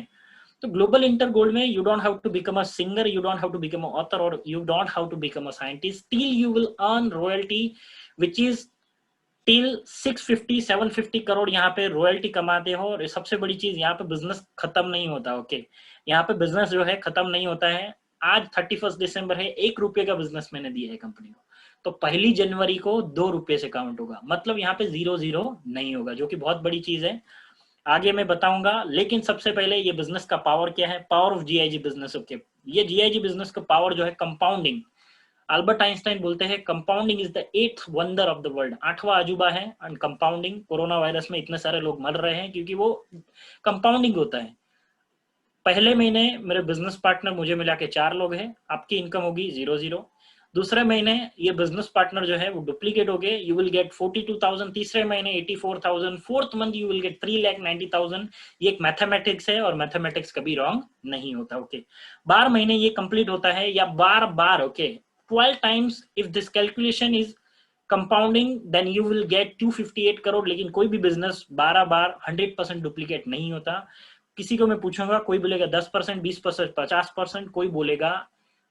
तो ग्लोबल इंटर गोल्ड में you don't have to become a singer, you don't have to become a author, और you don't have to become a scientist, till you will earn royalty which is till 650-750 crore यहाँ पे royalty कमाते हो। और सबसे बड़ी चीज, यहाँ पे बिजनेस खत्म नहीं होता। ओके, यहाँ पे बिजनेस जो है खत्म नहीं होता है। आज 31 दिसंबर है, 1 रुपए का बिजनेस मैंने दिया है कंपनी को, तो 1 जनवरी को 2 रुपए से काउंट होगा, मतलब यहाँ पे 0-0 नहीं होगा, जो कि बहुत बड़ी चीज है, आगे मैं बताऊंगा। लेकिन सबसे पहले ये बिजनेस का पावर क्या है, power of GIG business. Okay, ये जीआईजी बिजनेस का पावर जो है कंपाउंडिंग। अल्बर्ट आइंस्टाइन बोलते हैं compounding is the 8th wonder of the world, 8वां अजूबा है। एंड कंपाउंडिंग, कोरोना वायरस में इतने सारे लोग मर रहे हैं क्योंकि वो कंपाउंडिंग होता है। पहले महीने मेरे बिजनेस पार्टनर मुझे मिला के 4 लोग हैं, आपकी इनकम होगी 0-0। दूसरे महीने ये बिजनेस पार्टनर जो है वो डुप्लीकेट हो गए, यू विल गेट 42,000। तीसरे महीने 84,000। Fourth month you will gate 3,90,000। ये एक मैथमेटिक्स है और मैथमेटिक्स कभी रॉन्ग नहीं होता। ओके, 12 महीने ये कंप्लीट होता है, या बार बार। Okay, 12 times if this calculation is compounding then you will get 258 crore. लेकिन कोई भी बिजनेस 12 बार 100% डुप्लीकेट नहीं होता। किसी को मैं पूछूंगा, कोई बोलेगा 10%, 20%, 50%, कोई बोलेगा,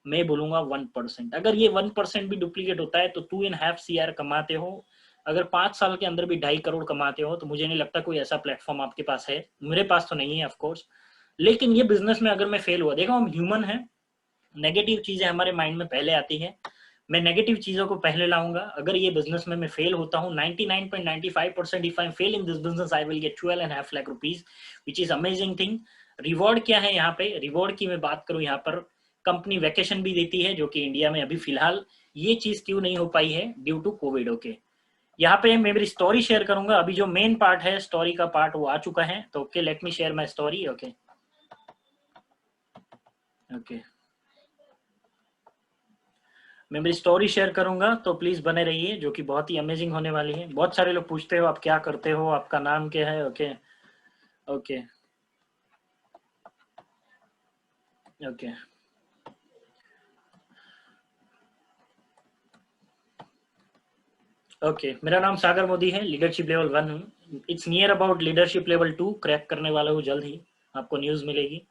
मैं बोलूंगा 1%। अगर ये 1% भी डुप्लीकेट होता है तो 2.5 CR कमाते हो। अगर 5 साल के अंदर भी 2.5 करोड़ कमाते हो तो मुझे नहीं लगता कोई ऐसा प्लेटफॉर्म आपके पास है, मेरे पास तो नहीं है ऑफकोर्स। लेकिन ये बिजनेस में अगर मैं फेल हुआ, देखो हम ह्यूमन है, नेगेटिव चीजें हमारे माइंड में पहले आती है, मैं नेगेटिव चीजों को पहले लाऊंगा। अगर ये बिजनेस में मैं फेल होता हूँ 99.95%, if I am fail in this business I will get 12.5 lakh rupees, which is amazing thing. Reward क्या है यहाँ पे, रिवॉर्ड की मैं बात करूँ, यहाँ पर कंपनी वैकेशन भी देती है, जो कि इंडिया में अभी फिलहाल ये चीज क्यों नहीं हो पाई है, ड्यू टू कोविड। ओके, यहाँ पे मैं मेरी स्टोरी शेयर करूंगा, अभी जो मेन पार्ट है स्टोरी का पार्ट वो आ चुका है, तो okay let me share my story. Okay okay, मैं मेरी स्टोरी शेयर करूंगा तो प्लीज बने रहिए, जो कि बहुत ही अमेजिंग होने वाली है। बहुत सारे लोग पूछते हो आप क्या करते हो, आपका नाम क्या है। ओके ओके ओके ओके, मेरा नाम सागर मोदी है, लीडरशिप लेवल 1 हूँ। It's near about leadership level 2 crack करने वाला हूँ, जल्द ही आपको न्यूज मिलेगी।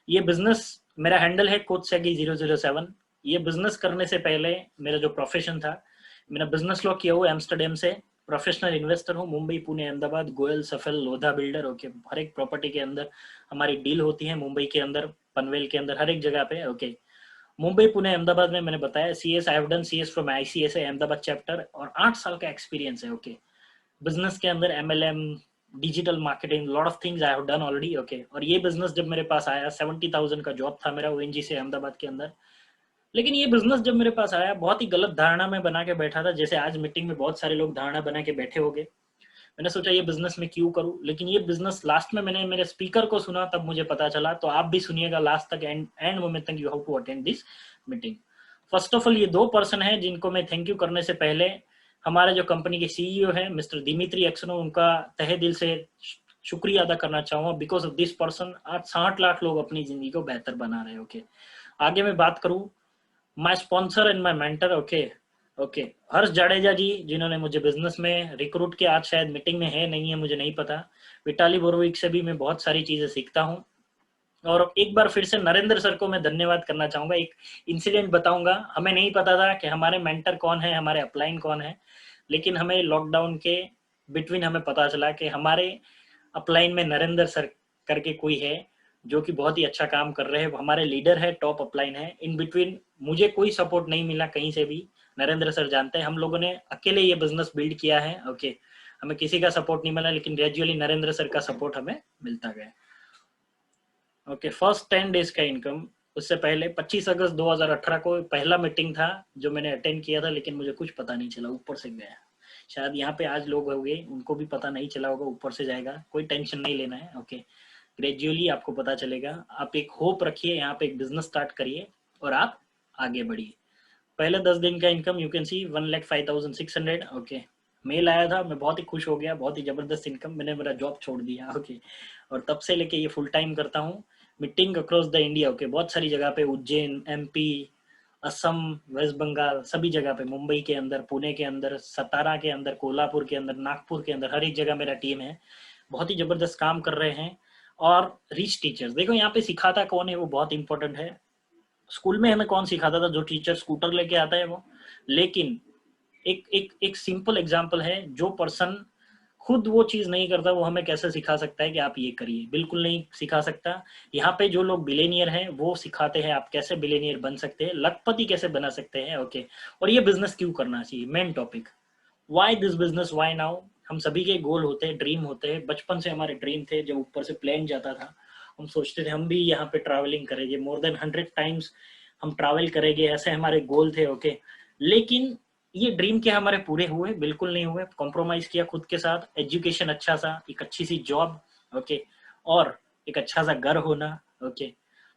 ये बिजनेस, मेरा हैंडल है कोच सैगी 007। ये बिजनेस करने से पहले मेरा जो प्रोफेशन था, मैंने बिजनेस लॉ किया हुआ एम्स्टरडेम से, प्रोफेशनल इन्वेस्टर हूँ, मुंबई, पुणे, अहमदाबाद, गोयल, सफल, लोधा बिल्डर। ओके, हर एक प्रॉपर्टी के अंदर हमारी डील होती है, मुंबई के अंदर, पनवेल के अंदर, हर एक जगह पे। ओके, मुंबई, पुणे, अहमदाबाद में मैंने बताया CS, I have done CS from ICSI Ahmedabad chapter, और 8 साल का एक्सपीरियंस है। ओके, बिजनेस के अंदर MLM, digital marketing, lot of things I have done already. Okay, और ये बिजनेस जब मेरे पास आया, 70,000 का जॉब था मेरा ओएनजी से अहमदाबाद के अंदर। लेकिन ये बिजनेस जब मेरे पास आया, बहुत ही गलत धारणा में बना के बैठा था, जैसे आज मीटिंग में बहुत सारे लोग धारणा बना के बैठे हो गए। मैंने सोचा ये बिजनेस में क्यों करूं, लेकिन ये बिजनेस लास्ट में मैंने मेरे स्पीकर को सुना तब मुझे पता चला। तो आप भी सुनिएगा लास्ट तक, एंड मोमेंट तक, you have to attend this meeting. First of all ये 2 पर्सन है जिनको मैं थैंक यू करने से पहले, हमारे जो कंपनी के सीईओ है मिस्टर दिमित्री एक्सनो, उनका तहे दिल से शुक्रिया अदा करना चाहूंगा। बिकॉज ऑफ दिस पर्सन आज 60 लाख लोग अपनी जिंदगी को बेहतर बना रहे हैं। ओके, आगे मैं बात करूं, my sponsor and my mentor, okay, Harsh Jadeja ji, जिन्होंने मुझे बिजनेस में रिक्रूट किया, आज शायद मीटिंग में है नहीं है मुझे नहीं पता। विटाली बोरोविक से भी मैं बहुत सारी चीजें सीखता हूँ। और एक बार फिर से नरेंद्र सर को मैं धन्यवाद करना चाहूंगा। एक इंसिडेंट बताऊंगा, हमें नहीं पता था कि हमारे मेंटर कौन है, हमारे अपलाइन कौन है, लेकिन हमें लॉकडाउन के बिटवीन हमें पता चला कि हमारे अपलाइन में नरेंद्र सर करके कोई है जो कि बहुत ही अच्छा काम कर रहे हैं, हमारे लीडर है, टॉप अपलाइन है। इन बिटवीन मुझे कोई सपोर्ट नहीं मिला कहीं से भी, नरेंद्र सर जानते हैं, हम लोगों ने अकेले ये बिजनेस बिल्ड किया है। ओके, हमें किसी का सपोर्ट नहीं मिला, लेकिन ग्रेजुअली नरेंद्र सर का सपोर्ट हमें मिलता गया। ओके, फर्स्ट 10 डेज का इनकम, उससे पहले 25 अगस्त 2018 को पहला मीटिंग था जो मैंने अटेंड किया था, लेकिन मुझे कुछ पता नहीं चला, ऊपर से गया। शायद यहाँ पे आज लोग होंगे उनको भी पता नहीं चला होगा, ऊपर से जाएगा, कोई टेंशन नहीं लेना है। ओके, ग्रेजुअली आपको पता चलेगा। आप एक होप रखिए, यहाँ पे एक बिजनेस स्टार्ट करिए और आप आगे बढ़िए। पहले 10 दिन का income you can see 1,05,600। Okay, mail आया था, मैं बहुत ही खुश हो गया, बहुत ही जबरदस्त इनकम, मैंने मेरा जॉब छोड़ दिया। ओके, और तब से लेके ये फुल टाइम करता हूँ, meeting across the India. Okay, बहुत सारी जगह पे, उज्जैन, एमपी, असम, वेस्ट बंगाल, सभी जगह पे, मुंबई के अंदर, पुणे के अंदर, सतारा के अंदर, कोल्हापुर के अंदर, नागपुर के अंदर, हर एक जगह मेरा टीम है, बहुत ही जबरदस्त काम कर रहे हैं। और रिच टीचर्स, देखो यहाँ पे सिखाता कौन है वो बहुत इंपॉर्टेंट है। स्कूल में हमें कौन सिखाता था, जो टीचर स्कूटर लेके आता है वो, लेकिन एक एक एक सिंपल एग्जांपल है, जो पर्सन खुद वो चीज नहीं करता वो हमें कैसे सिखा सकता है कि आप ये करिए, बिल्कुल नहीं सिखा सकता। यहाँ पे जो लोग बिलेनियर हैं वो सिखाते हैं आप कैसे बिलेनियर बन सकते हैं, लखपति कैसे बना सकते हैं। ओके, और ये बिजनेस क्यों करना चाहिए, main topic, why this business, why now. हम सभी के गोल होते हैं, ड्रीम होते हैं, बचपन से हमारे ड्रीम थे, जब ऊपर से प्लेन जाता था हम सोचते थे हम भी यहाँ पे ट्रैवलिंग करेंगे, मोर देन 100 टाइम्स हम ट्रैवल करेंगे, ऐसे हमारे गोल थे। ओके, लेकिन ये ड्रीम क्या हमारे पूरे हुए, बिल्कुल नहीं हुए। कॉम्प्रोमाइज किया खुद के साथ, एजुकेशन अच्छा सा, एक अच्छी सी जॉब, ओके, और एक अच्छा सा घर होना, ओके,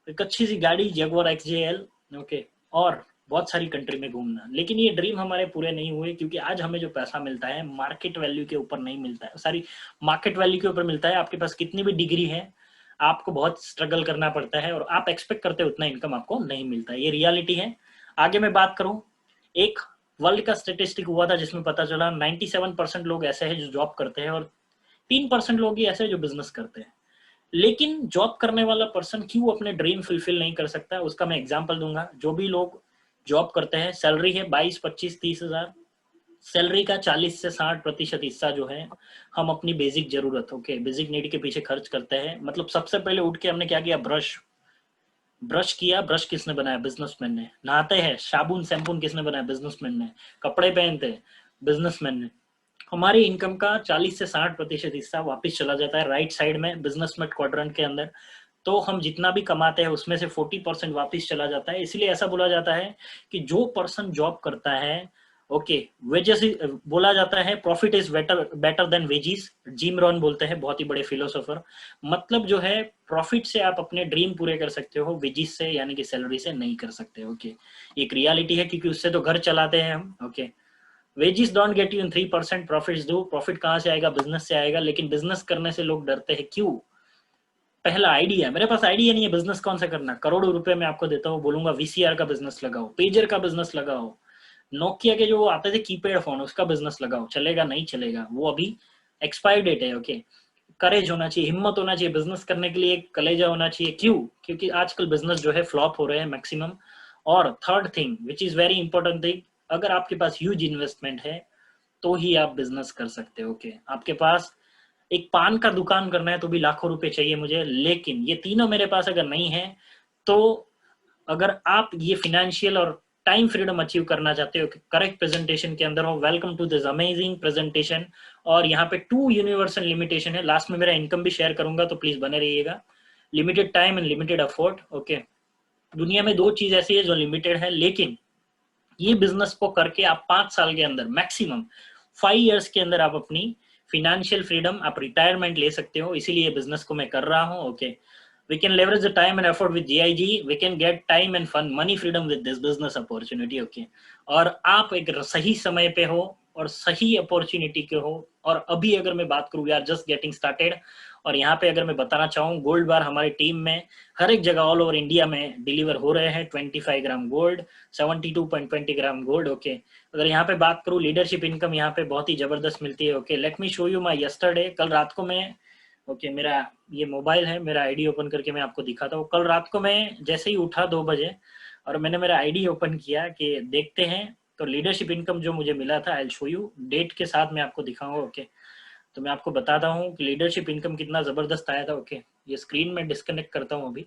एक अच्छी सी गाड़ी जगुआर XJL, ओके, और बहुत सारी कंट्री में घूमना। लेकिन ये ड्रीम हमारे पूरे नहीं हुए, क्योंकि आज हमें जो पैसा मिलता है मार्केट वैल्यू के ऊपर नहीं मिलता है, सारी मार्केट वैल्यू के ऊपर मिलता है। आपके पास कितनी भी डिग्री है, आपको बहुत स्ट्रगल करना पड़ता है, और आप एक्सपेक्ट करते उतना इनकम आपको नहीं मिलता है, ये रियलिटी है। आगे मैं बात करूं, एक वर्ल्ड का स्टेटिस्टिक हुआ था जिसमें पता चला 97% लोग ऐसे हैं जो जॉब करते हैं, और 3% लोग ही ऐसे हैं जो बिजनेस करते हैं। लेकिन जॉब करने वाला पर्सन क्यों अपने ड्रीम फुलफिल नहीं कर सकता, उसका मैं एग्जांपल दूंगा। जो भी लोग जॉब करते हैं, सैलरी है 22, 25, 30 हजार, सैलरी का 40 से 60% हिस्सा जो है हम अपनी बेसिक जरूरत, ओके, बेसिक नीड के पीछे खर्च करते हैं। मतलब सबसे पहले उठ के हमने क्या किया, ब्रश ब्रश किया, ब्रश किसने बनाया, बिजनेसमैन ने। नहाते हैं, साबुन शैम्पून किसने बनाया, बिजनेसमैन ने। कपड़े पहनते, बिजनेसमैन ने। हमारी इनकम का 40 से 60% हिस्सा वापस चला जाता है राइट साइड में, बिजनेसमैन क्वाड्रेंट के अंदर। तो हम जितना भी कमाते हैं उसमें से 40% वापस चला जाता है। इसलिए ऐसा बोला जाता है कि जो पर्सन जॉब करता है, ओके, वेजेस, बोला जाता है profit is better better than wages, Jim Rohn बोलते हैं, बहुत ही बड़े फिलोसोफर। मतलब जो है, प्रॉफिट से आप अपने ड्रीम पूरे कर सकते हो, वेजिस से यानी कि सैलरी से नहीं कर सकते। ओके, एक रियलिटी है, क्योंकि उससे तो घर चलाते हैं हम। Okay, wages don't get you in 3%, profits do. Profit कहाँ से आएगा, बिजनेस से आएगा। लेकिन बिजनेस करने से लोग डरते हैं, क्यों? पहला आइडिया, मेरे पास आइडिया नहीं है बिजनेस कौन सा करना, करोड़ों रुपए मैं आपको देता हूँ, बोलूंगा VCR का बिजनेस लगाओ, पेजर का बिजनेस लगाओ, नोकिया के जो आते थे कीपैड फोन उसका बिजनेस लगाओ, चलेगा नहीं चलेगा, वो अभी एक्सपायर डेट है। ओके, करेज होना चाहिए, हिम्मत होना चाहिए, बिजनेस करने के लिए कलेजा होना चाहिए। क्यों? क्योंकि आजकल बिजनेस जो है फ्लॉप हो रहे हैं मैक्सिमम। और third thing which is very important thing, अगर आपके पास ह्यूज इन्वेस्टमेंट है तो ही आप बिजनेस कर सकते हो। ओके, आपके पास एक पान का दुकान करना है तो भी लाखों रुपए चाहिए मुझे, लेकिन ये तीनों मेरे पास अगर नहीं है, तो अगर आप ये फिनेंशियल और टाइम फ्रीडम अचीव करना चाहते हो, करेक्ट प्रेजेंटेशन के अंदर हो, welcome to this amazing presentation. और यहाँ पे 2 यूनिवर्सल लिमिटेशन है, लास्ट में मेरा इनकम भी शेयर करूंगा, तो प्लीज बने रहिएगा। Limited time and limited effort. Okay, दुनिया में 2 चीज ऐसी है जो लिमिटेड है, लेकिन ये बिजनेस को करके आप 5 साल के अंदर, मैक्सिमम 5 इयर्स के अंदर आप अपनी फिनेंशियल फ्रीडम, आप रिटायरमेंट ले सकते हो। इसीलिए बिजनेस को मैं कर रहा हूँ। Okay, we can leverage the time and effort with GIG, we can get time and fun money freedom with this business opportunity। okay, और आप एक सही समय पे हो और सही अपॉर्चुनिटी के हो। और अभी अगर मैं बात करूँ, यार जस्ट गेटिंग स्टार्टेड। और यहाँ पे अगर मैं बताना चाहूँ, गोल्ड बार हमारी टीम में हर एक जगह ऑल ओवर इंडिया में डिलीवर हो रहे हैं। 25 gram gold, 72.20 gram gold. Okay, अगर यहाँ पे बात करूँ, लीडरशिप इनकम यहाँ पे बहुत ही जबरदस्त मिलती है। Okay, let me show you my yesterday. कल रात को मैं, ओके मेरा ये मोबाइल है, मेरा आईडी ओपन करके मैं आपको दिखाता हूँ। कल रात को मैं जैसे ही उठा 2 बजे और मैंने मेरा आईडी ओपन किया कि देखते हैं, तो लीडरशिप इनकम जो मुझे मिला था, आई शो यू डेट के साथ मैं आपको दिखाऊंगा। ओके, तो मैं आपको बताता हूँ कि लीडरशिप इनकम कितना जबरदस्त आया था। ओके, ये स्क्रीन में डिस्कनेक्ट करता हूँ अभी।